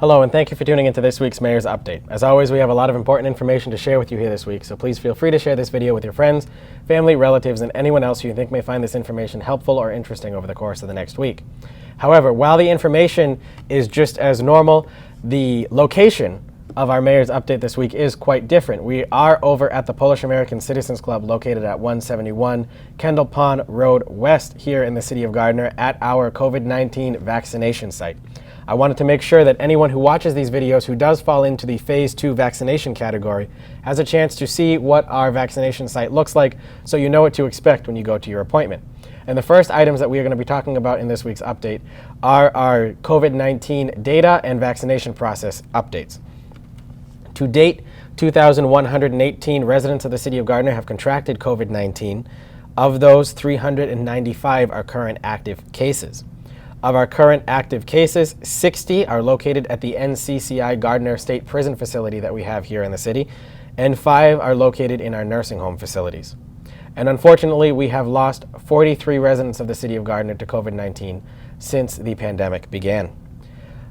Hello, and thank you for tuning into this week's Mayor's Update. As always, we have a lot of important information to share with you here this week, so please feel free to share this video with your friends, family, relatives, and anyone else who you think may find this information helpful or interesting over the course of the next week. However, while the information is just as normal, the location of our Mayor's Update this week is quite different. We are over at the Polish American Citizens Club located at 171 Kendall Pond Road West here in the city of Gardner at our COVID-19 vaccination site. I wanted to make sure that anyone who watches these videos who does fall into the Phase 2 vaccination category has a chance to see what our vaccination site looks like so you know what to expect when you go to your appointment. And the first items that we are going to be talking about in this week's update are our COVID-19 data and vaccination process updates. To date, 2,118 residents of the city of Gardner have contracted COVID-19. Of those, 395 are current active cases. Of our current active cases, 60 are located at the NCCI Gardner State Prison facility that we have here in the city, and 5 are located in our nursing home facilities. And unfortunately, we have lost 43 residents of the city of Gardner to COVID-19 since the pandemic began.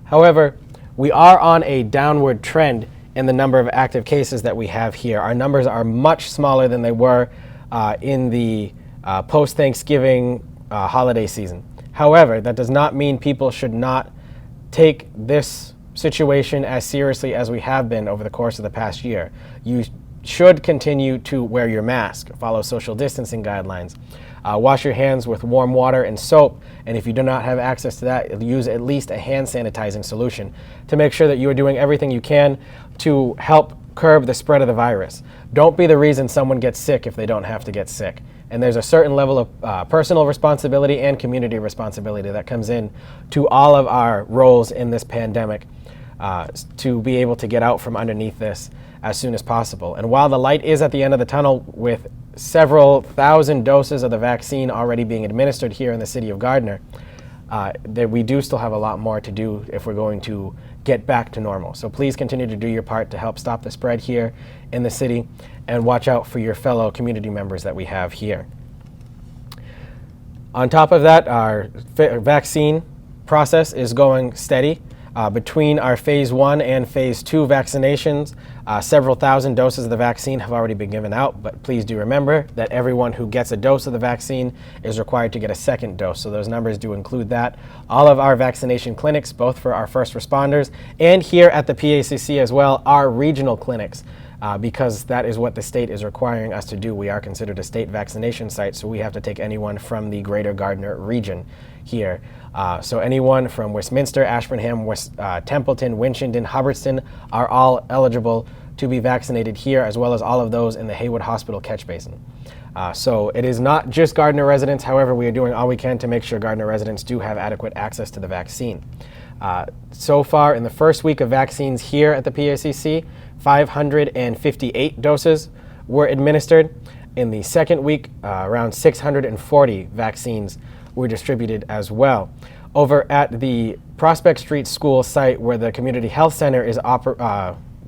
However, we are on a downward trend in the number of active cases that we have here. Our numbers are much smaller than they were in the post-Thanksgiving holiday season. However, that does not mean people should not take this situation as seriously as we have been over the course of the past year. You should continue to wear your mask, follow social distancing guidelines, wash your hands with warm water and soap, and if you do not have access to that, use at least a hand sanitizing solution to make sure that you are doing everything you can to help curb the spread of the virus. Don't be the reason someone gets sick if they don't have to get sick. And there's a certain level of personal responsibility and community responsibility that comes in to all of our roles in this pandemic to be able to get out from underneath this as soon as possible. And while the light is at the end of the tunnel with several thousand doses of the vaccine already being administered here in the city of Gardner, we do still have a lot more to do if we're going to get back to normal. So please continue to do your part to help stop the spread here in the city and watch out for your fellow community members that we have here. On top of that, our vaccine process is going steady. Between our Phase 1 and Phase 2 vaccinations, several thousand doses of the vaccine have already been given out, but please do remember that everyone who gets a dose of the vaccine is required to get a second dose, so those numbers do include that. All of our vaccination clinics, both for our first responders and here at the PACC as well, are regional clinics. Because that is what the state is requiring us to do. We are considered a state vaccination site, so we have to take anyone from the greater Gardner region here. So anyone from Westminster, Ashburnham, Templeton, Winchendon, Hubbardston are all eligible to be vaccinated here, as well as all of those in the Haywood Hospital catch basin. So it is not just Gardner residents. However, we are doing all we can to make sure Gardner residents do have adequate access to the vaccine. So far, in the first week of vaccines here at the PACC, 558 doses were administered. In the second week, around 640 vaccines were distributed as well. Over at the Prospect Street School site where the Community Health Center is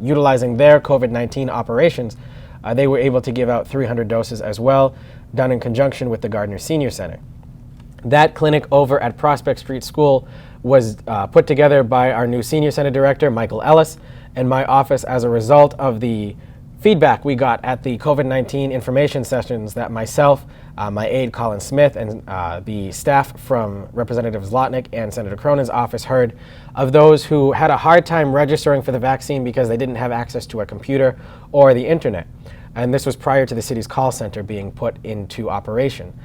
utilizing their COVID-19 operations, they were able to give out 300 doses as well, done in conjunction with the Gardner Senior Center. That clinic over at Prospect Street School was put together by our new Senior Center Director, Michael Ellis, and my office as a result of the feedback we got at the COVID-19 information sessions that myself, my aide Colin Smith, and the staff from Representative Zlotnick and Senator Cronin's office heard of those who had a hard time registering for the vaccine because they didn't have access to a computer or the internet. And this was prior to the city's call center being put into operation.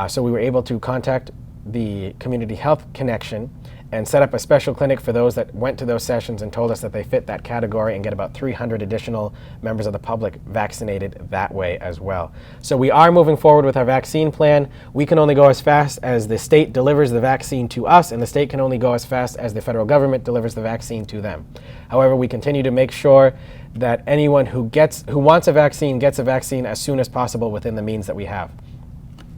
So we were able to contact the Community Health Connection and set up a special clinic for those that went to those sessions and told us that they fit that category and get about 300 additional members of the public vaccinated that way as well. So we are moving forward with our vaccine plan. We can only go as fast as the state delivers the vaccine to us, and the state can only go as fast as the federal government delivers the vaccine to them. However, we continue to make sure that anyone who wants a vaccine gets a vaccine as soon as possible within the means that we have.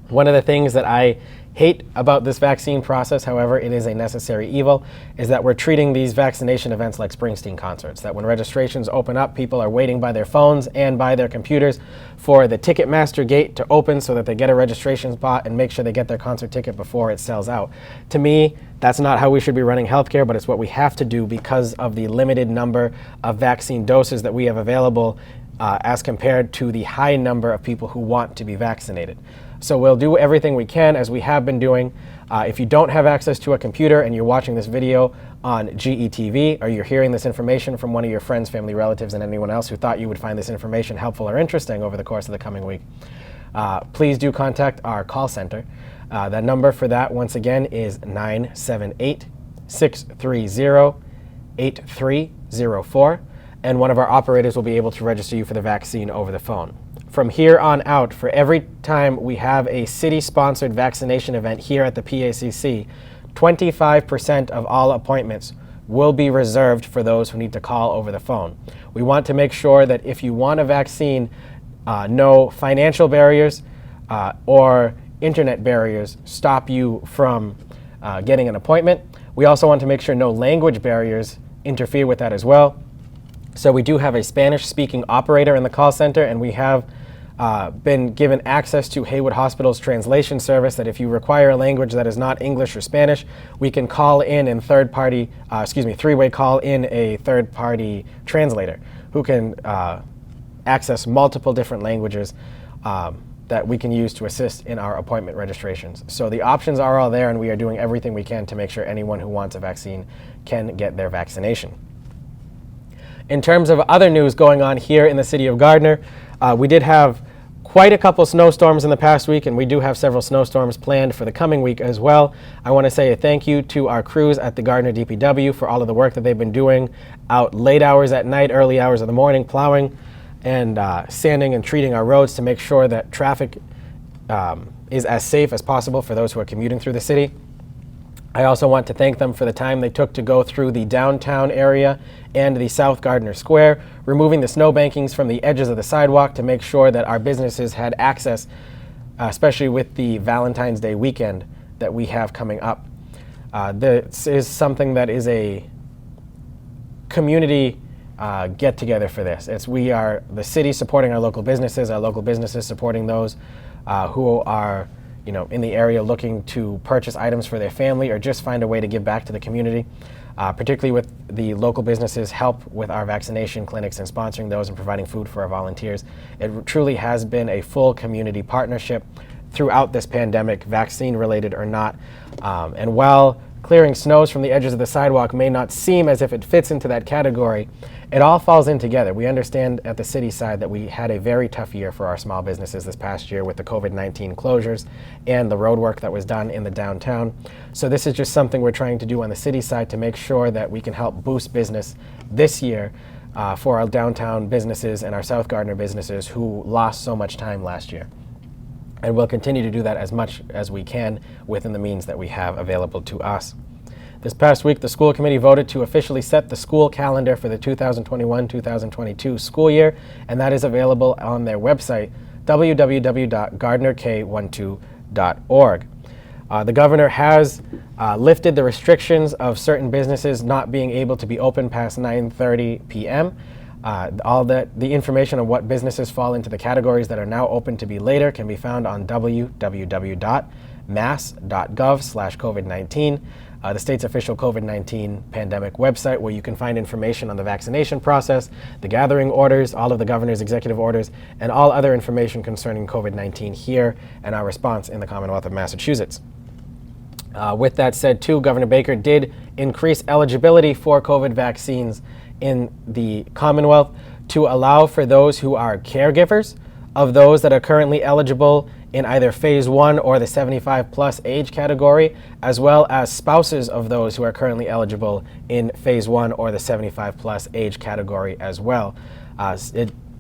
One of the things that I hate about this vaccine process, however, it is a necessary evil, is that we're treating these vaccination events like Springsteen concerts. That when registrations open up, people are waiting by their phones and by their computers for the Ticketmaster gate to open so that they get a registration spot and make sure they get their concert ticket before it sells out. To me, that's not how we should be running healthcare, but it's what we have to do because of the limited number of vaccine doses that we have available as compared to the high number of people who want to be vaccinated. So we'll do everything we can, as we have been doing. If you don't have access to a computer and you're watching this video on GETV, or you're hearing this information from one of your friends, family, relatives, and anyone else who thought you would find this information helpful or interesting over the course of the coming week, please do contact our call center. The number for that, once again, is 978-630-8304, and one of our operators will be able to register you for the vaccine over the phone. From here on out, for every time we have a city-sponsored vaccination event here at the PACC, 25% of all appointments will be reserved for those who need to call over the phone. We want to make sure that if you want a vaccine, no financial barriers or internet barriers stop you from getting an appointment. We also want to make sure no language barriers interfere with that as well. So we do have a Spanish-speaking operator in the call center, and we have been given access to Haywood Hospital's translation service, that if you require a language that is not English or Spanish, we can call in and three-way call in a third-party translator who can access multiple different languages that we can use to assist in our appointment registrations. So the options are all there, and we are doing everything we can to make sure anyone who wants a vaccine can get their vaccination. In terms of other news going on here in the city of Gardner, we did have quite a couple snowstorms in the past week, and we do have several snowstorms planned for the coming week as well. I want to say a thank you to our crews at the Gardner DPW for all of the work that they've been doing out late hours at night, early hours of the morning, plowing and sanding and treating our roads to make sure that traffic is as safe as possible for those who are commuting through the city. I also want to thank them for the time they took to go through the downtown area and the South Gardner Square, removing the snow bankings from the edges of the sidewalk to make sure that our businesses had access, especially with the Valentine's Day weekend that we have coming up. This is something that is a community get-together for this. We are the city supporting our local businesses supporting those who are in the area looking to purchase items for their family or just find a way to give back to the community, particularly with the local businesses' help with our vaccination clinics and sponsoring those and providing food for our volunteers. It truly has been a full community partnership throughout this pandemic, vaccine-related or not. And while clearing snows from the edges of the sidewalk may not seem as if it fits into that category, it all falls in together. We understand at the city side that we had a very tough year for our small businesses this past year with the COVID-19 closures and the road work that was done in the downtown. So this is just something we're trying to do on the city side to make sure that we can help boost business this year for our downtown businesses and our South Gardner businesses who lost so much time last year. And we'll continue to do that as much as we can within the means that we have available to us. This past week, the school committee voted to officially set the school calendar for the 2021-2022 school year, and that is available on their website, www.gardnerk12.org. The governor has lifted the restrictions of certain businesses not being able to be open past 9:30 p.m. All the information on what businesses fall into the categories that are now open to be later can be found on www.mass.gov/COVID-19, the state's official COVID-19 pandemic website, where you can find information on the vaccination process, the gathering orders, all of the governor's executive orders, and all other information concerning COVID-19 here and our response in the Commonwealth of Massachusetts. With that said, too, Governor Baker did increase eligibility for COVID vaccines in the Commonwealth to allow for those who are caregivers of those that are currently eligible in either phase 1 or the 75 plus age category, as well as spouses of those who are currently eligible in phase 1 or the 75 plus age category as well.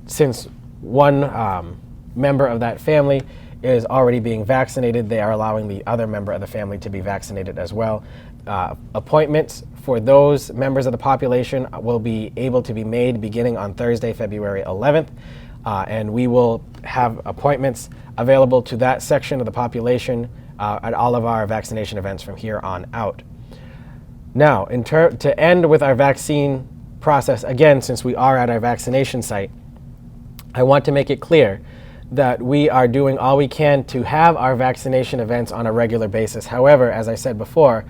Since one member of that family is already being vaccinated, they are allowing the other member of the family to be vaccinated as well. Appointments for those members of the population will be able to be made beginning on Thursday, February 11th. and we will have appointments available to that section of the population at all of our vaccination events from here on out. Now, to end with our vaccine process, again, since we are at our vaccination site, I want to make it clear that we are doing all we can to have our vaccination events on a regular basis. However, as I said before,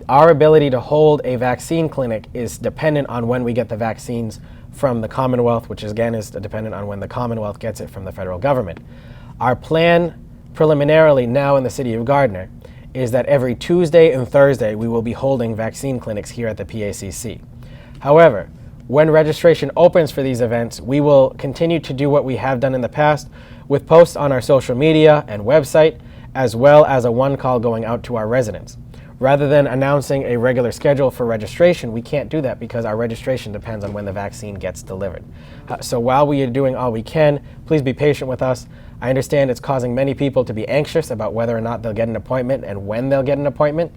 our ability to hold a vaccine clinic is dependent on when we get the vaccines from the Commonwealth, which again is dependent on when the Commonwealth gets it from the federal government. Our plan preliminarily now in the city of Gardner is that every Tuesday and Thursday we will be holding vaccine clinics here at the PACC. However, when registration opens for these events, we will continue to do what we have done in the past with posts on our social media and website, as well as a one call going out to our residents. Rather than announcing a regular schedule for registration, we can't do that because our registration depends on when the vaccine gets delivered. So while we are doing all we can, please be patient with us. I understand it's causing many people to be anxious about whether or not they'll get an appointment and when they'll get an appointment,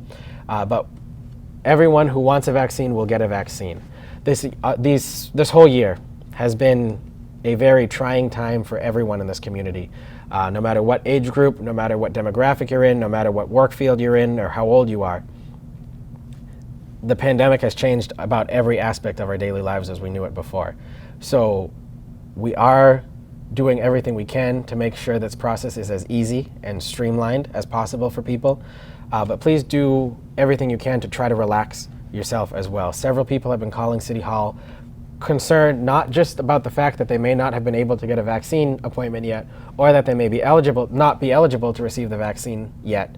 but everyone who wants a vaccine will get a vaccine. This whole year has been a very trying time for everyone in this community. No matter what age group, no matter what demographic you're in, no matter what work field you're in or how old you are, the pandemic has changed about every aspect of our daily lives as we knew it before. So we are doing everything we can to make sure this process is as easy and streamlined as possible for people. But please do everything you can to try to relax yourself as well. Several people have been calling City Hall concerned not just about the fact that they may not have been able to get a vaccine appointment yet, or that they may be not be eligible to receive the vaccine yet,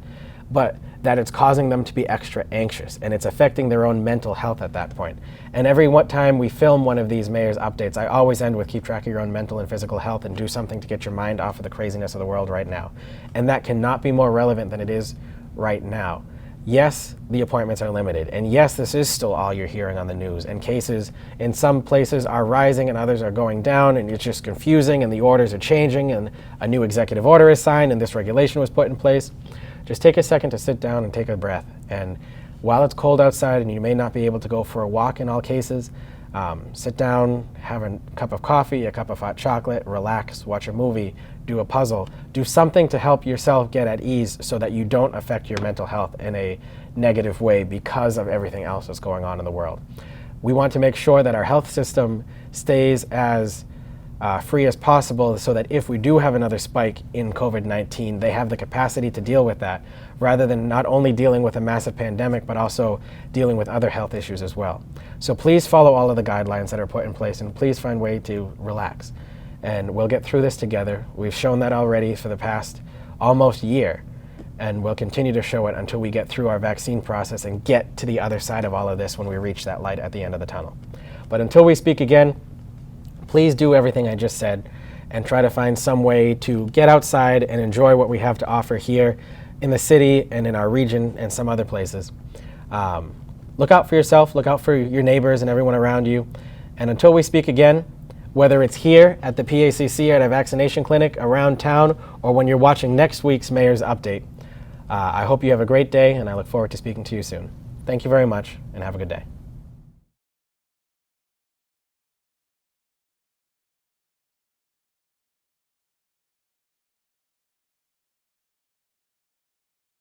but that it's causing them to be extra anxious and it's affecting their own mental health at that point. And every time we film one of these mayor's updates, I always end with keep track of your own mental and physical health and do something to get your mind off of the craziness of the world right now. And that cannot be more relevant than it is right now. Yes, the appointments are limited, and yes, this is still all you're hearing on the news, and cases in some places are rising and others are going down, and it's just confusing, and the orders are changing, and a new executive order is signed, and this regulation was put in place. Just take a second to sit down and take a breath, and while it's cold outside and you may not be able to go for a walk in all cases, sit down, have a cup of coffee, a cup of hot chocolate, relax, watch a movie, do a puzzle, do something to help yourself get at ease so that you don't affect your mental health in a negative way because of everything else that's going on in the world. We want to make sure that our health system stays as free as possible so that if we do have another spike in COVID-19, they have the capacity to deal with that, rather than not only dealing with a massive pandemic, but also dealing with other health issues as well. So please follow all of the guidelines that are put in place, and please find a way to relax. And we'll get through this together. We've shown that already for the past almost year, and we'll continue to show it until we get through our vaccine process and get to the other side of all of this when we reach that light at the end of the tunnel. But until we speak again, please do everything I just said and try to find some way to get outside and enjoy what we have to offer here in the city and in our region and some other places. Look out for yourself, look out for your neighbors and everyone around you. And until we speak again, whether it's here at the PACC at a vaccination clinic around town or when you're watching next week's Mayor's Update, I hope you have a great day and I look forward to speaking to you soon. Thank you very much and have a good day.